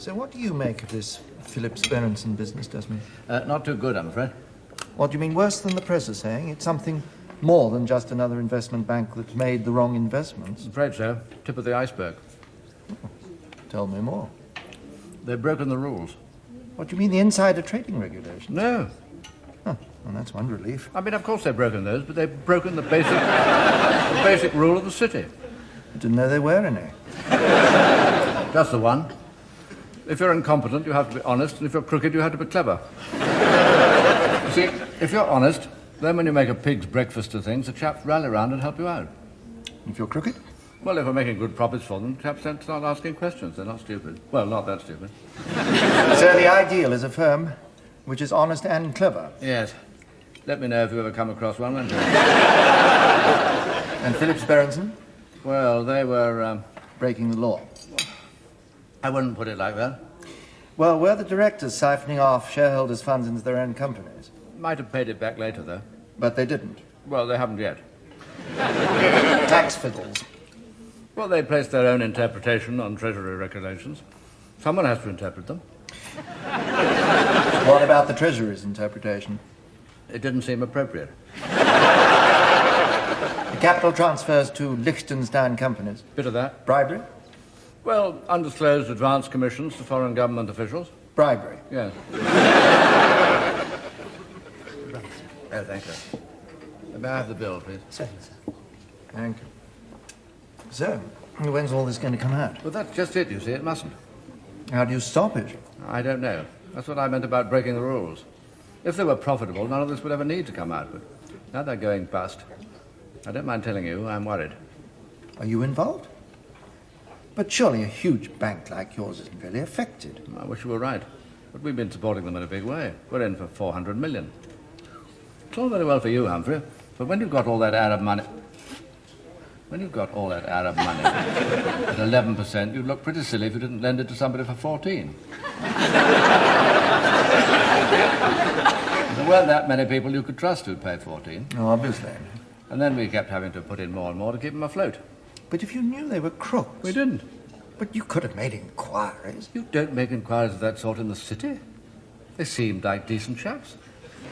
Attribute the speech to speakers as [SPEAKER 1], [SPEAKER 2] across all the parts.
[SPEAKER 1] So what do you make of this Phillips Berenson business, Desmond?
[SPEAKER 2] Not too good, I'm afraid.
[SPEAKER 1] What do you mean, worse than the press are saying? It's something more than just another investment bank that's made the wrong investments.
[SPEAKER 2] I'm afraid so. Tip of the iceberg.
[SPEAKER 1] Tell me more.
[SPEAKER 2] They've broken the rules.
[SPEAKER 1] What do you mean, the insider trading regulations?
[SPEAKER 2] No.
[SPEAKER 1] Oh, well, that's one relief.
[SPEAKER 2] I mean, of course they've broken those, but they've broken the basic rule of the city.
[SPEAKER 1] I didn't know there were any.
[SPEAKER 2] Just the one. If you're incompetent, you have to be honest, and if you're crooked, you have to be clever. You see, if you're honest, then when you make a pig's breakfast of things, the chaps rally round and help you out.
[SPEAKER 1] If you're crooked?
[SPEAKER 2] Well, if we're making good profits for them, chaps don't start asking questions. They're not stupid. Well, not that stupid.
[SPEAKER 1] So the ideal is a firm which is honest and clever.
[SPEAKER 2] Yes. Let me know if you ever come across one, won't you?
[SPEAKER 1] And Phillips Berenson?
[SPEAKER 2] Well, they were,
[SPEAKER 1] Breaking the law.
[SPEAKER 2] I wouldn't put it like that.
[SPEAKER 1] Well, were the directors siphoning off shareholders' funds into their own companies?
[SPEAKER 2] Might have paid it back later, though.
[SPEAKER 1] But they didn't.
[SPEAKER 2] Well, they haven't yet.
[SPEAKER 1] Tax fiddles.
[SPEAKER 2] Well, they placed their own interpretation on Treasury regulations. Someone has to interpret them.
[SPEAKER 1] What about the Treasury's interpretation?
[SPEAKER 2] It didn't seem appropriate.
[SPEAKER 1] The capital transfers to Liechtenstein companies.
[SPEAKER 2] Bit of that.
[SPEAKER 1] Bribery?
[SPEAKER 2] Well, undisclosed advance commissions to foreign government officials.
[SPEAKER 1] Bribery.
[SPEAKER 2] Yes. Oh, thank you. May I have the bill, please?
[SPEAKER 1] Certainly, sir. Thank you. So, when's all this going to come out?
[SPEAKER 2] Well, that's just it, you see. It mustn't.
[SPEAKER 1] How do you stop it?
[SPEAKER 2] I don't know. That's what I meant about breaking the rules. If they were profitable, none of this would ever need to come out. But now they're going bust. I don't mind telling you, I'm worried.
[SPEAKER 1] Are you involved? But surely a huge bank like yours isn't really affected.
[SPEAKER 2] I wish you were right. But we've been supporting them in a big way. We're in for 400 million. It's all very well for you, Humphrey, but when you've got all that Arab money... at 11%, you'd look pretty silly if you didn't lend it to somebody for 14. There weren't that many people you could trust who'd pay 14.
[SPEAKER 1] Oh, obviously.
[SPEAKER 2] And then we kept having to put in more and more to keep them afloat.
[SPEAKER 1] But if you knew they were crooks...
[SPEAKER 2] We didn't.
[SPEAKER 1] But you could have made inquiries.
[SPEAKER 2] You don't make inquiries of that sort in the city. They seemed like decent chaps.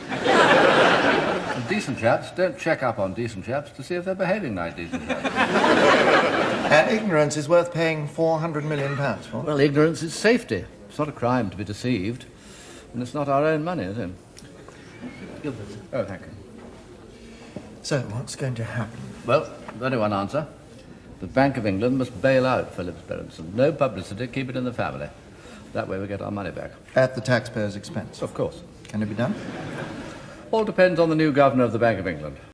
[SPEAKER 2] And decent chaps don't check up on decent chaps to see if they're behaving like decent chaps.
[SPEAKER 1] And ignorance is worth paying £400 million for.
[SPEAKER 2] Well, ignorance is safety. It's not a crime to be deceived. And it's not our own money, is it? Oh, thank you.
[SPEAKER 1] So, what's going to happen?
[SPEAKER 2] Well, there's only one answer. The Bank of England must bail out Phillips Berenson. No publicity, keep it in the family. That way we get our money back.
[SPEAKER 1] At the taxpayer's expense.
[SPEAKER 2] Of course.
[SPEAKER 1] Can it be done?
[SPEAKER 2] All depends on the new governor of the Bank of England.